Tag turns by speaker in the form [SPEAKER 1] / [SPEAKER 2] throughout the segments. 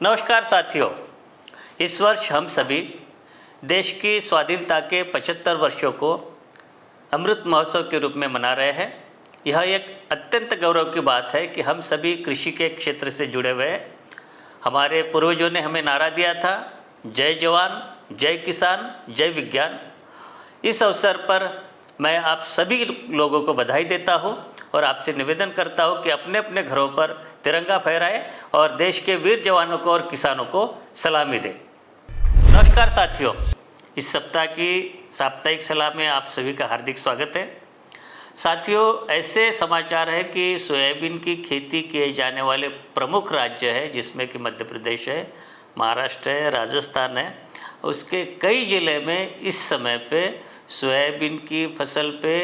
[SPEAKER 1] नमस्कार साथियों, इस वर्ष हम सभी देश की स्वाधीनता के 75 वर्षों को अमृत महोत्सव के रूप में मना रहे हैं। यह एक अत्यंत गौरव की बात है कि हम सभी कृषि के क्षेत्र से जुड़े हुए हैं। हमारे पूर्वजों ने हमें नारा दिया था, जय जवान, जय किसान, जय विज्ञान। इस अवसर पर मैं आप सभी लोगों को बधाई देता हूं और आपसे निवेदन करता हूं कि अपने अपने घरों पर तिरंगा फहराएं और देश के वीर जवानों को और किसानों को सलामी दें। नमस्कार साथियों, इस सप्ताह की साप्ताहिक सलाह में आप सभी का हार्दिक स्वागत है। साथियों, ऐसे समाचार है कि सोयाबीन की खेती किए जाने वाले प्रमुख राज्य है जिसमें कि मध्य प्रदेश है, महाराष्ट्र है, राजस्थान है, उसके कई ज़िले में इस समय पे सोयाबीन की फसल पे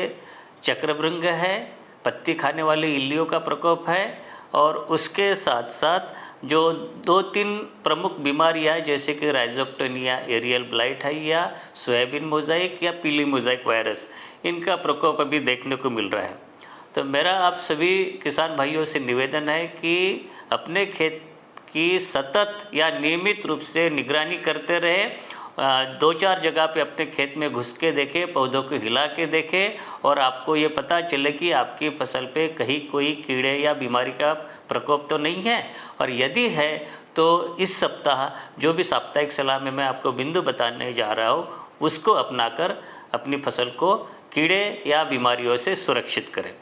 [SPEAKER 1] चक्रभृंग है, पत्ती खाने वाली इल्लियों का प्रकोप है और उसके साथ साथ जो 2-3 प्रमुख बीमारियां जैसे कि राइजोक्टोनिया एरियल ब्लाइट है या सोयाबीन मोज़ाइक या पीली मोज़ाइक वायरस, इनका प्रकोप अभी देखने को मिल रहा है। तो मेरा आप सभी किसान भाइयों से निवेदन है कि अपने खेत की सतत या नियमित रूप से निगरानी करते रहे। 2-4 जगह पे अपने खेत में घुस के देखें, पौधों को हिला के देखें और आपको ये पता चले कि आपकी फसल पे कहीं कोई कीड़े या बीमारी का प्रकोप तो नहीं है। और यदि है तो इस सप्ताह जो भी साप्ताहिक सलाह में मैं आपको बिंदु बताने जा रहा हूँ उसको अपनाकर अपनी फसल को कीड़े या बीमारियों से सुरक्षित करें।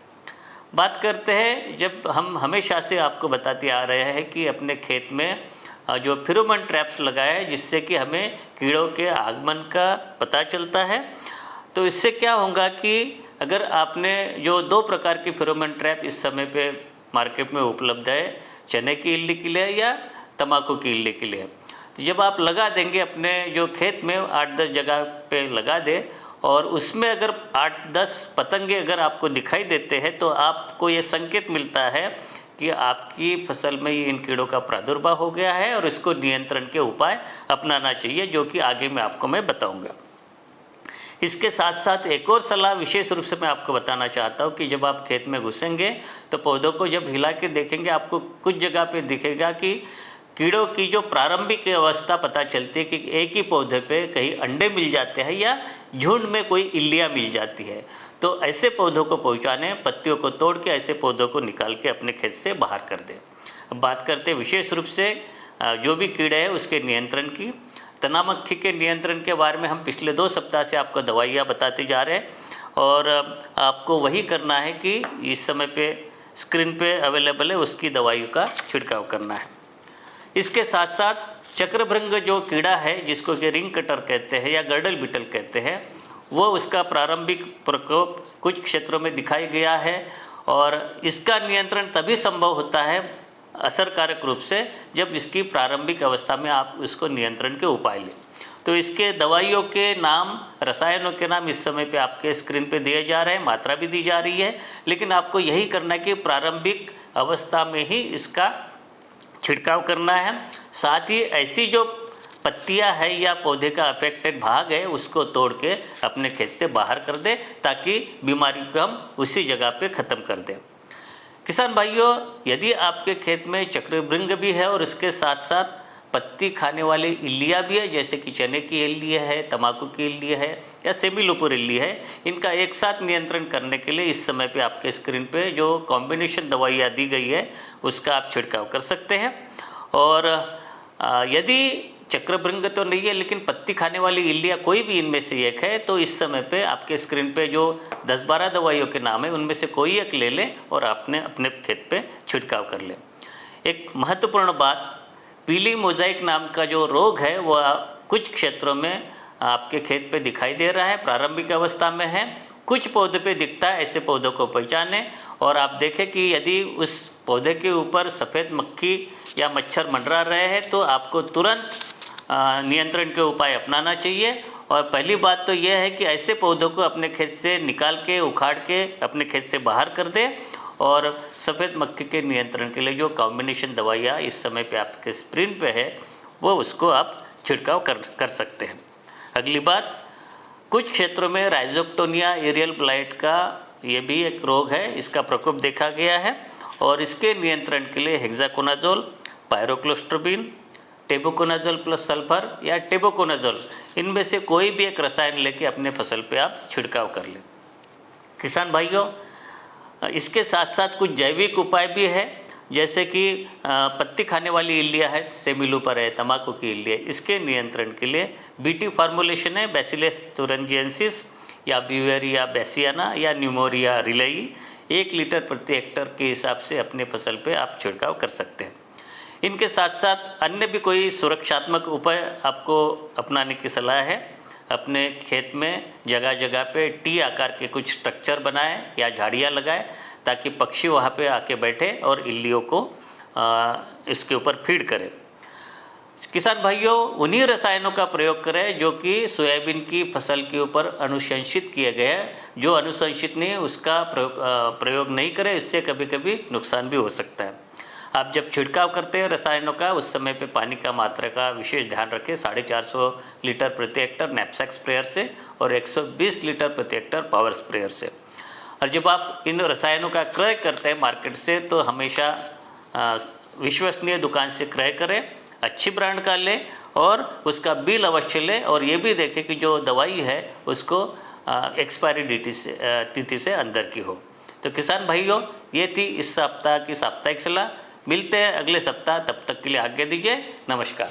[SPEAKER 1] बात करते हैं, जब हम हमेशा से आपको बताते आ रहे हैं कि अपने खेत में जो फेरोमोन ट्रैप्स लगाए जिससे कि हमें कीड़ों के आगमन का पता चलता है। तो इससे क्या होगा कि अगर आपने जो 2 प्रकार के फेरोमोन ट्रैप इस समय पे मार्केट में उपलब्ध है, चने की इल्ली के लिए या तम्बाकू की इल्ली के लिए, तो जब आप लगा देंगे अपने जो खेत में 8-10 जगह पे लगा दे और उसमें अगर 8-10 पतंगे अगर आपको दिखाई देते हैं तो आपको ये संकेत मिलता है कि आपकी फसल में इन कीड़ों का प्रादुर्भाव हो गया है और इसको नियंत्रण के उपाय अपनाना चाहिए, जो कि आगे मैं आपको बताऊंगा। इसके साथ साथ एक और सलाह विशेष रूप से मैं आपको बताना चाहता हूँ कि जब आप खेत में घुसेंगे तो पौधों को जब हिला के देखेंगे आपको कुछ जगह पे दिखेगा कि कीड़ों की जो प्रारंभिक अवस्था पता चलती है कि एक ही पौधे पे कहीं अंडे मिल जाते हैं या झुंड में कोई इल्लियाँ मिल जाती है। तो ऐसे पौधों को पहुंचाने, पत्तियों को तोड़ के ऐसे पौधों को निकाल के अपने खेत से बाहर कर दें। अब बात करते हैं विशेष रूप से जो भी कीड़े हैं उसके नियंत्रण की। तना मक्खी के नियंत्रण के बारे में हम पिछले 2 सप्ताह से आपको दवाइयाँ बताते जा रहे हैं और आपको वही करना है कि इस समय पे स्क्रीन पे अवेलेबल है उसकी दवाइयों का छिड़काव करना है। इसके साथ साथ चक्रभृंग जो कीड़ा है जिसको कि रिंग कटर कहते हैं या गर्डल बीटल कहते हैं, वो उसका प्रारंभिक प्रकोप कुछ क्षेत्रों में दिखाई गया है और इसका नियंत्रण तभी संभव होता है असरकारक रूप से जब इसकी प्रारंभिक अवस्था में आप इसको नियंत्रण के उपाय लें। तो इसके दवाइयों के नाम, रसायनों के नाम इस समय पे आपके स्क्रीन पे दिए जा रहे हैं, मात्रा भी दी जा रही है, लेकिन आपको यही करना है कि प्रारंभिक अवस्था में ही इसका छिड़काव करना है। साथ ही ऐसी जो पत्तियां है या पौधे का अफेक्टेड भाग है उसको तोड़ के अपने खेत से बाहर कर दें ताकि बीमारी को हम उसी जगह पे ख़त्म कर दें। किसान भाइयों, यदि आपके खेत में चक्रभृंग भी है और इसके साथ साथ पत्ती खाने वाली इल्लियाँ भी है जैसे कि चने की इल्ली है, तम्बाकू की इल्ली है या सेमीलुपुर इल्ली है, इनका एक साथ नियंत्रण करने के लिए इस समय पे आपके स्क्रीन पे जो कॉम्बिनेशन दवाइयाँ दी गई है उसका आप छिड़काव कर सकते हैं। और यदि चक्रभृंग तो नहीं है लेकिन पत्ती खाने वाली इल्लियाँ कोई भी इनमें से एक है तो इस समय पे आपके स्क्रीन पे जो 10-12 दवाइयों के नाम है उनमें से कोई एक ले लें और आपने अपने खेत पे छिड़काव कर लें। एक महत्वपूर्ण बात, पीली मोज़ाइक नाम का जो रोग है वह कुछ क्षेत्रों में आपके खेत पे दिखाई दे रहा है, प्रारंभिक अवस्था में है, कुछ पौधे पे दिखता है। ऐसे पौधों को पहचानें और आप देखें कि यदि उस पौधे के ऊपर सफ़ेद मक्खी या मच्छर मंडरा रहे हैं तो आपको तुरंत नियंत्रण के उपाय अपनाना चाहिए। और पहली बात तो यह है कि ऐसे पौधों को अपने खेत से निकाल के, उखाड़ के अपने खेत से बाहर कर दें और सफ़ेद मक्खी के नियंत्रण के लिए जो कॉम्बिनेशन दवाइयाँ इस समय पे आपके स्क्रीन पे है वो उसको आप छिड़काव कर सकते हैं। अगली बात, कुछ क्षेत्रों में राइजोक्टोनिया एरियल ब्लाइट का ये भी एक रोग है, इसका प्रकोप देखा गया है और इसके नियंत्रण के लिए हेक्साकोनाजोल, पायरोक्लोस्ट्रोबिन, टेबुकोनाजोल प्लस सल्फर या टेबुकोनाजोल, इनमें से कोई भी एक रसायन लेके अपने फसल पे आप छिड़काव कर लें। किसान भाइयों, इसके साथ साथ कुछ जैविक उपाय भी है, जैसे कि पत्ती खाने वाली इल्लियाँ है, सेमिलूपर है, तंबाकू की इल्ली है, इसके नियंत्रण के लिए बीटी फार्मुलेशन है, बैसिलस तुरंजिएंसिस या ब्यूवेरिया बेसियाना या न्यूमोरिया रिलेई 1 लीटर प्रति हेक्टर के हिसाब से अपने फसल पे आप छिड़काव कर सकते हैं। इनके साथ साथ अन्य भी कोई सुरक्षात्मक उपाय आपको अपनाने की सलाह है। अपने खेत में जगह जगह पे टी आकार के कुछ स्ट्रक्चर बनाएं या झाड़ियाँ लगाएं, ताकि पक्षी वहाँ पे आके बैठे और इल्लियों को इसके ऊपर फीड करें। किसान भाइयों, उन्हीं रसायनों का प्रयोग करें जो कि सोयाबीन की फसल के ऊपर अनुशंसित किए गए हैं। जो अनुशंसित नहीं है उसका प्रयोग नहीं करें, इससे कभी कभी नुकसान भी हो सकता है। आप जब छिड़काव करते हैं रसायनों का, उस समय पे पानी का मात्रा का विशेष ध्यान रखें। 450 लीटर प्रति हेक्टर नैपसैक स्प्रेयर से और 120 लीटर प्रति हेक्टर पावर स्प्रेयर से। और जब आप इन रसायनों का क्रय करते हैं मार्केट से, तो हमेशा विश्वसनीय दुकान से क्रय करें, अच्छी ब्रांड का लें और उसका बिल अवश्य लें, और ये भी देखें कि जो दवाई है उसको एक्सपायरी तिथि से अंदर की हो। तो किसान भाइयों, ये थी इस सप्ताह की साप्ताहिक सलाह। मिलते हैं अगले सप्ताह, तब तक के लिए आज्ञा दीजिए। नमस्कार।